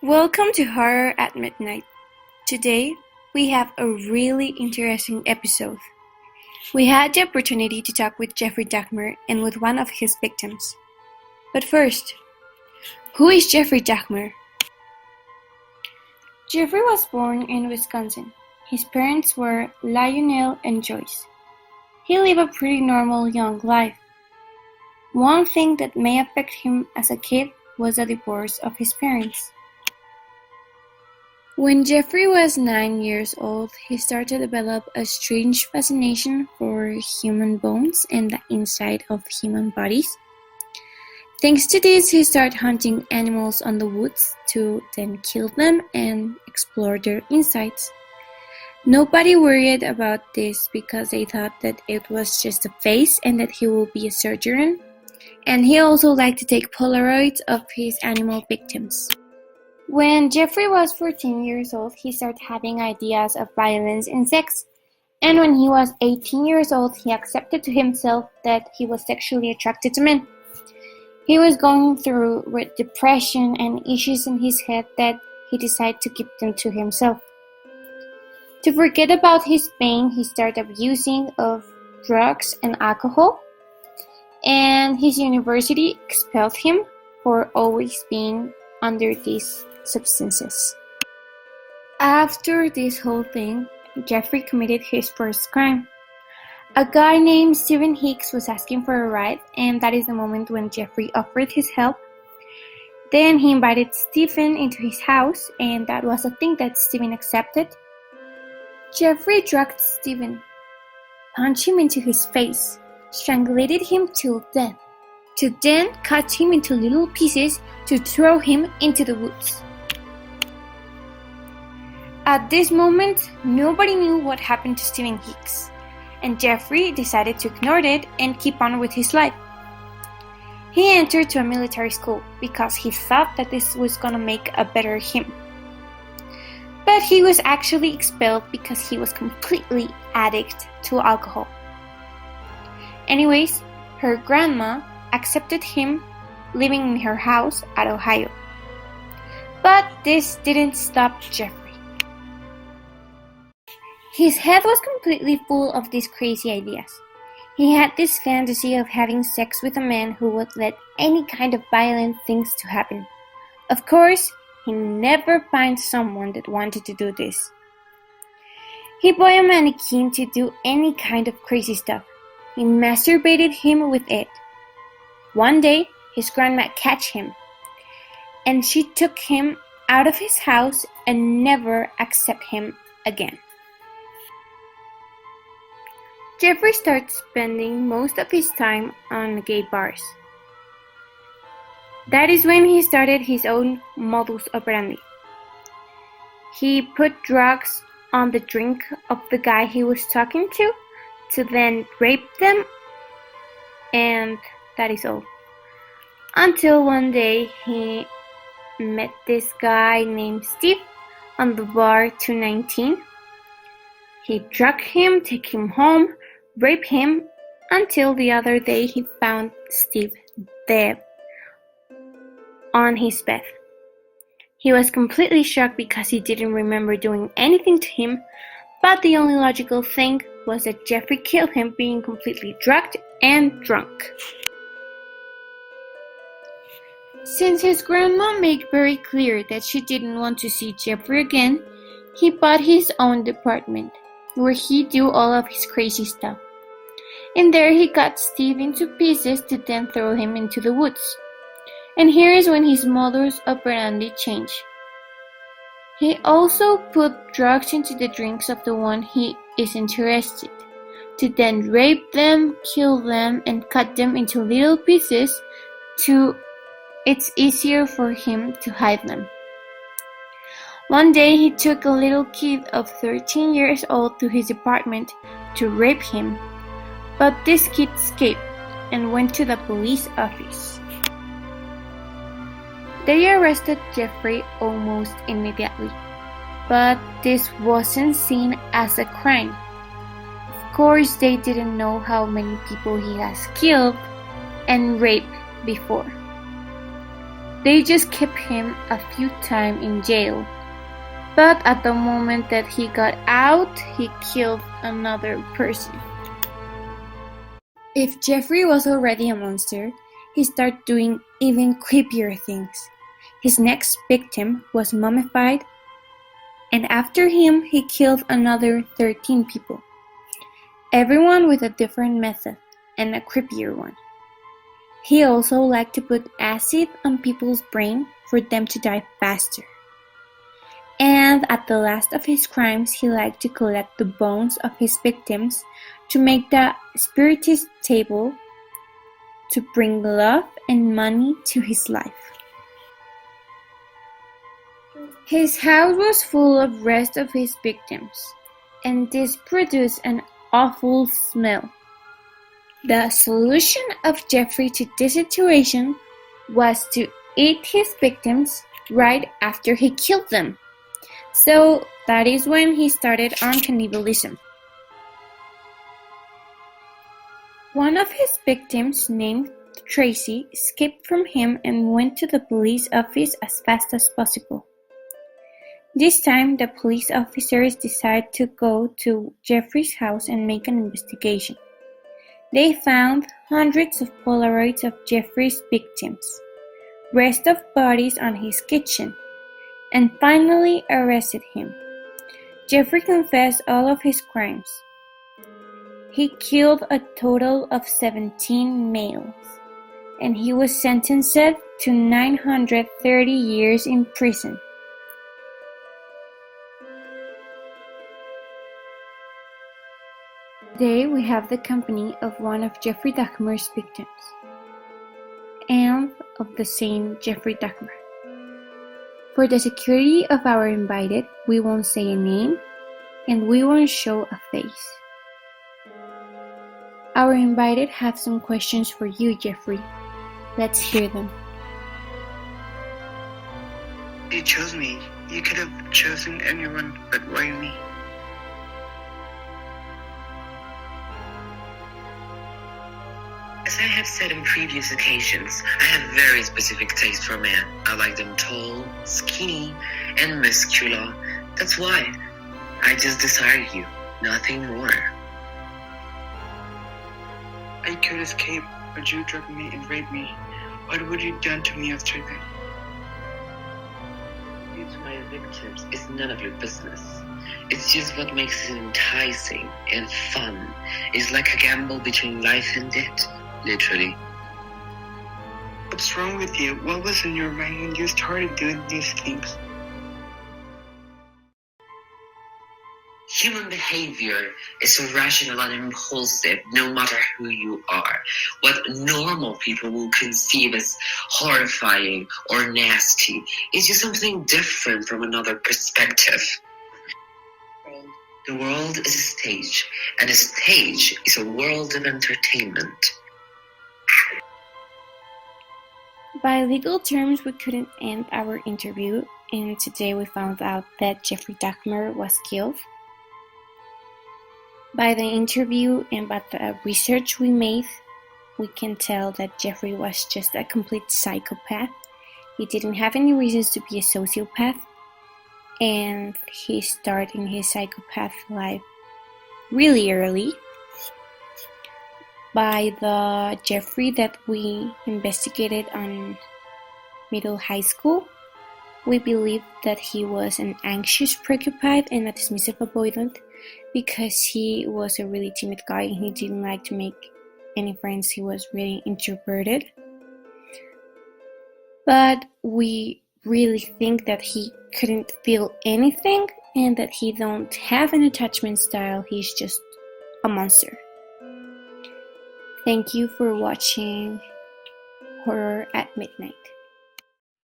Welcome to Horror at Midnight. Today, we have a really interesting episode. We had the opportunity to talk with Jeffrey Dahmer and with one of his victims. But first, who is Jeffrey Dahmer? Jeffrey was born in Wisconsin. His parents were Lionel and Joyce. He lived a pretty normal young life. One thing that may affect him as a kid was the divorce of his parents. When Jeffrey was 9 years old, he started to develop a strange fascination for human bones and the inside of human bodies. Thanks to this, he started hunting animals on the woods to then kill them and explore their insides. Nobody worried about this because they thought that it was just a phase and that he would be a surgeon. And he also liked to take Polaroids of his animal victims. When Jeffrey was 14 years old, he started having ideas of violence and sex. And when he was 18 years old, he accepted to himself that he was sexually attracted to men. He was going through with depression and issues in his head that he decided to keep them to himself. To forget about his pain, he started abusing of drugs and alcohol. And his university expelled him for always being under these substances. After this whole thing, Jeffrey committed his first crime. A guy named Stephen Hicks was asking for a ride, and that is the moment when Jeffrey offered his help. Then he invited Stephen into his house, and that was a thing that Stephen accepted. Jeffrey drugged Stephen, punched him into his face, strangulated him till death, to then cut him into little pieces to throw him into the woods. At this moment, nobody knew what happened to Stephen Hicks, and Jeffrey decided to ignore it and keep on with his life. He entered to a military school because he thought that this was gonna make a better him. But he was actually expelled because he was completely addicted to alcohol. Anyways, her grandma accepted him living in her house at Ohio. But this didn't stop Jeffrey. His head was completely full of these crazy ideas. He had this fantasy of having sex with a man who would let any kind of violent things to happen. Of course, he never found someone that wanted to do this. He bought a mannequin to do any kind of crazy stuff. He masturbated him with it. One day, his grandma catch him, and she took him out of his house and never accept him again. Jeffrey started spending most of his time on gay bars. That is when he started his own modus operandi. He put drugs on the drink of the guy he was talking to then rape them, and that is all. Until one day he met this guy named Steve on the bar 219. He drugged him, took him home, raped him, until the other day he found Steve dead on his bed. He was completely shocked because he didn't remember doing anything to him, but the only logical thing was that Jeffrey killed him being completely drugged and drunk. Since his grandma made very clear that she didn't want to see Jeffrey again, he bought his own apartment, where he do all of his crazy stuff. And there he cut Steve into pieces to then throw him into the woods. And here is when his modus operandi changed. He also put drugs into the drinks of the one he is interested, to then rape them, kill them, and cut them into little pieces to it's easier for him to hide them. One day he took a little kid of 13 years old to his apartment to rape him, but this kid escaped and went to the police office. They arrested Jeffrey almost immediately, but this wasn't seen as a crime. Of course, they didn't know how many people he has killed and raped before. They just kept him a few times in jail, but at the moment that he got out, he killed another person. If Jeffrey was already a monster, he started doing even creepier things. His next victim was mummified, and after him he killed another 13 people. Everyone with a different method, and a creepier one. He also liked to put acid on people's brain for them to die faster. And at the last of his crimes, he liked to collect the bones of his victims to make the spiritist table to bring love and money to his life. His house was full of rest of his victims, and this produced an awful smell. The solution of Jeffrey to this situation was to eat his victims right after he killed them. So that is when he started on cannibalism. One of his victims, named Tracy, escaped from him and went to the police office as fast as possible. This time, the police officers decided to go to Jeffrey's house and make an investigation. They found hundreds of Polaroids of Jeffrey's victims, rest of bodies on his kitchen, and finally arrested him. Jeffrey confessed all of his crimes. He killed a total of 17 males, and he was sentenced to 930 years in prison. Today we have the company of one of Jeffrey Dahmer's victims, and of the same Jeffrey Dahmer. For the security of our invited, we won't say a name, and we won't show a face. Our invited have some questions for you, Jeffrey. Let's hear them. You chose me. You could have chosen anyone, but why me? As I have said on previous occasions, I have very specific taste for men. I like them tall, skinny, and muscular. That's why I just desired you, nothing more. I could escape, but you drugged me and raped me. What would you done to me after that? To my victims is none of your business. It's just what makes it enticing and fun. It's like a gamble between life and death, literally. What's wrong with you? What was in your mind when you started doing these things? Human behavior is irrational and impulsive, no matter who you are. What normal people will conceive as horrifying or nasty is just something different from another perspective. The world is a stage, and a stage is a world of entertainment. By legal terms, we couldn't end our interview, and today we found out that Jeffrey Dahmer was killed. By the interview and by the research we made, we can tell that Jeffrey was just a complete psychopath. He didn't have any reasons to be a sociopath, and he started in his psychopath life really early. By the Jeffrey that we investigated on middle high school, we believe that he was an anxious preoccupied and a dismissive avoidant because he was a really timid guy and he didn't like to make any friends. He was really introverted. But we really think that he couldn't feel anything and that he don't have an attachment style. He's just a monster. Thank you for watching Horror at Midnight.